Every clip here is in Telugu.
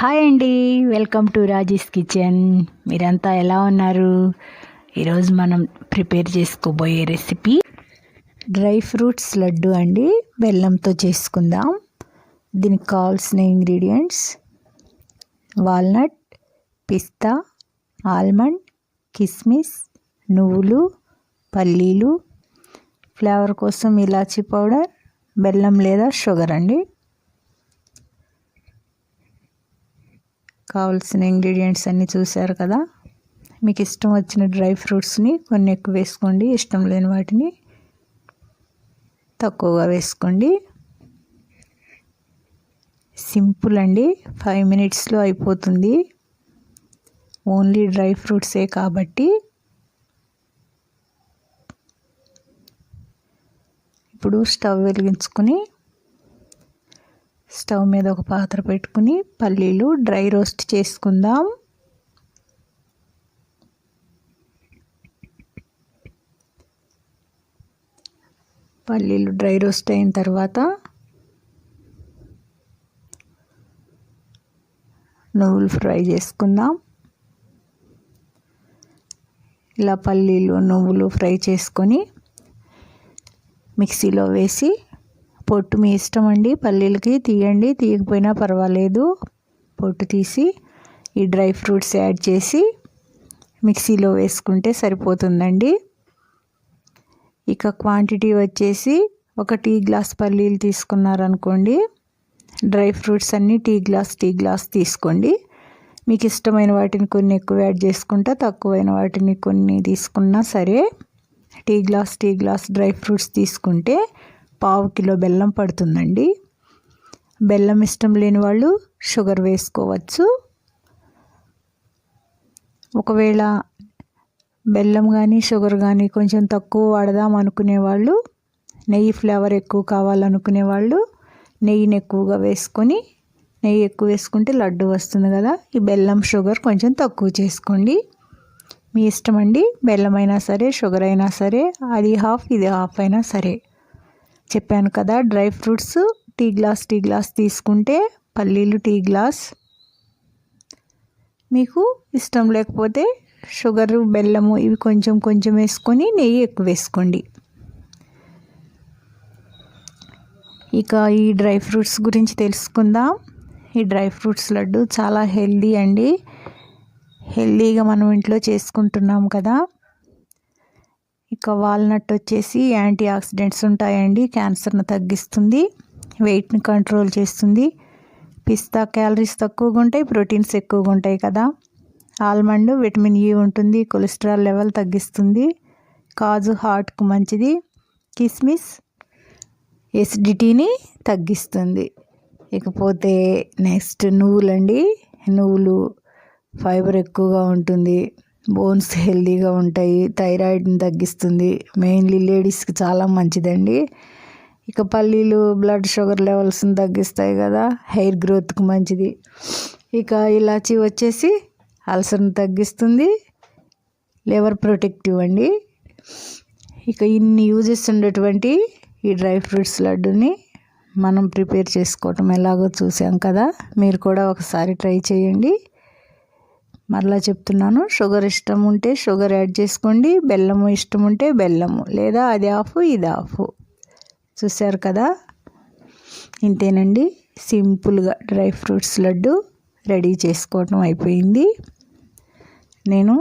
హాయ్ అండి, వెల్కమ్ టు రాజీస్ కిచెన్. మీరంతా ఎలా ఉన్నారు? ఈరోజు మనం ప్రిపేర్ చేసుకోబోయే రెసిపీ డ్రై ఫ్రూట్స్ లడ్డు అండి. బెల్లంతో చేసుకుందాం. దీనికి కావాల్సిన ఇంగ్రీడియంట్స్: వాల్నట్, పిస్తా, ఆల్మండ్, కిస్మిస్, నువ్వులు, పల్లీలు, ఫ్లేవర్ కోసం ఇలాచీ పౌడర్, బెల్లం లేదా షుగర్ అండి. కావాల్సిన ఇంగ్రీడియంట్స్ అన్నీ చూసారు కదా. మీకు ఇష్టం వచ్చిన డ్రై ఫ్రూట్స్ని కొన్ని ఎక్కువ వేసుకోండి, ఇష్టం లేని వాటిని తక్కువగా వేసుకోండి. సింపుల్ అండి, 5 మినిట్స్లో అయిపోతుంది. ఓన్లీ డ్రై ఫ్రూట్సే కాబట్టి. ఇప్పుడు స్టవ్ వెలిగించుకొని స్టవ్ మీద ఒక పాత్ర పెట్టుకుని పల్లీలు డ్రై రోస్ట్ చేసుకుందాం. పల్లీలు డ్రై రోస్ట్ అయిన తర్వాత నువ్వులు ఫ్రై చేసుకుందాం. ఇలా పల్లీలు నువ్వులు ఫ్రై చేసుకొని మిక్సీలో వేసి, పొట్టు మీ ఇష్టం అండి, పల్లీలకి తీయండి, తీయకపోయినా పర్వాలేదు. పొట్టు తీసి ఈ డ్రై ఫ్రూట్స్ యాడ్ చేసి మిక్సీలో వేసుకుంటే సరిపోతుందండి. ఇక క్వాంటిటీ వచ్చేసి ఒక టీ గ్లాస్ పల్లీలు తీసుకున్నారనుకోండి, డ్రై ఫ్రూట్స్ అన్నీ టీ గ్లాస్ తీసుకోండి. మీకు ఇష్టమైన వాటిని కొన్ని ఎక్కువ యాడ్ చేసుకుంటా, తక్కువైన వాటిని కొన్ని తీసుకున్నా సరే. టీ గ్లాస్ డ్రై ఫ్రూట్స్ తీసుకుంటే 1/2 కిలో బెల్లం పడుతుందండి. బెల్లం ఇష్టం లేని వాళ్ళు షుగర్ వేసుకోవచ్చు. ఒకవేళ బెల్లం కానీ షుగర్ కానీ కొంచెం తక్కువ వాడదాం అనుకునే వాళ్ళు, నెయ్యి ఫ్లేవర్ ఎక్కువ కావాలనుకునే వాళ్ళు నెయ్యిని ఎక్కువగా వేసుకొని, నెయ్యి ఎక్కువ వేసుకుంటే లడ్డు వస్తుంది కదా. ఈ బెల్లం షుగర్ కొంచెం తక్కువ చేసుకోండి, మీ ఇష్టం అండి. బెల్లం అయినా సరే, షుగర్ అయినా సరే, అది హాఫ్ ఇది హాఫ్ అయినా సరే. చెప్పాను కదా, డ్రై ఫ్రూట్స్ టీ గ్లాస్ తీసుకుంటే పల్లీలు టీ గ్లాస్. మీకు ఇష్టం లేకపోతే షుగరు బెల్లము ఇవి కొంచెం వేసుకొని నెయ్యి ఎక్కువ వేసుకోండి. ఇక ఈ డ్రై ఫ్రూట్స్ గురించి తెలుసుకుందాం. ఈ డ్రై ఫ్రూట్స్ లడ్డు చాలా హెల్దీ అండి. హెల్దీగా మనం ఇంట్లో చేసుకుంటున్నాం కదా. ఇక వాల్నట్ వచ్చేసి యాంటీ ఆక్సిడెంట్స్ ఉంటాయండి, క్యాన్సర్ను తగ్గిస్తుంది, వెయిట్ని కంట్రోల్ చేస్తుంది. పిస్తా క్యాలరీస్ తక్కువగా ఉంటాయి, ప్రోటీన్స్ ఎక్కువగా ఉంటాయి కదా. ఆల్మండ్ విటమిన్ ఈ ఉంటుంది, కొలెస్ట్రాల్ లెవెల్ తగ్గిస్తుంది. కాజు హార్ట్కు మంచిది. కిస్మిస్ ఎసిడిటీని తగ్గిస్తుంది. ఇకపోతే నెక్స్ట్ నువ్వులండి. నువ్వులు ఫైబర్ ఎక్కువగా ఉంటుంది, బోన్స్ హెల్తీగా ఉంటాయి, థైరాయిడ్ని తగ్గిస్తుంది, మెయిన్లీ లేడీస్కి చాలా మంచిదండి. ఇక పల్లీలు బ్లడ్ షుగర్ లెవెల్స్ని తగ్గిస్తాయి కదా, హెయిర్ గ్రోత్కి మంచిది. ఇక ఇలాచీ వచ్చేసి అల్సర్ని తగ్గిస్తుంది, లివర్ ప్రొటెక్టివ్ అండి. ఇక ఇన్ని యూజెస్ ఉండేటువంటి ఈ డ్రై ఫ్రూట్స్ లడ్డుని మనం ప్రిపేర్ చేసుకోవటం ఎలాగో చూసాం కదా. మీరు కూడా ఒకసారి ట్రై చేయండి. మరలా చెప్తున్నాను, షుగర్ ఇష్టం ఉంటే షుగర్ యాడ్ చేసుకోండి, బెల్లము ఇష్టం ఉంటే బెల్లము, లేదా అది హాఫ్ ఇది హాఫ్. చూసారు కదా, ఇంతేనండి. సింపుల్గా డ్రై ఫ్రూట్స్ లడ్డు రెడీ చేసుకోవటం అయిపోయింది. నేను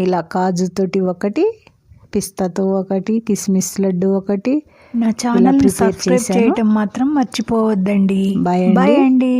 ఇలా కాజుతోటి ఒకటి, పిస్తాతో ఒకటి, కిస్మిస్ లడ్డు ఒకటి, నా ఛానల్ సబ్స్క్రైబ్ చేయటం మాత్రం మర్చిపోవద్దండి. బాయ్ అండి.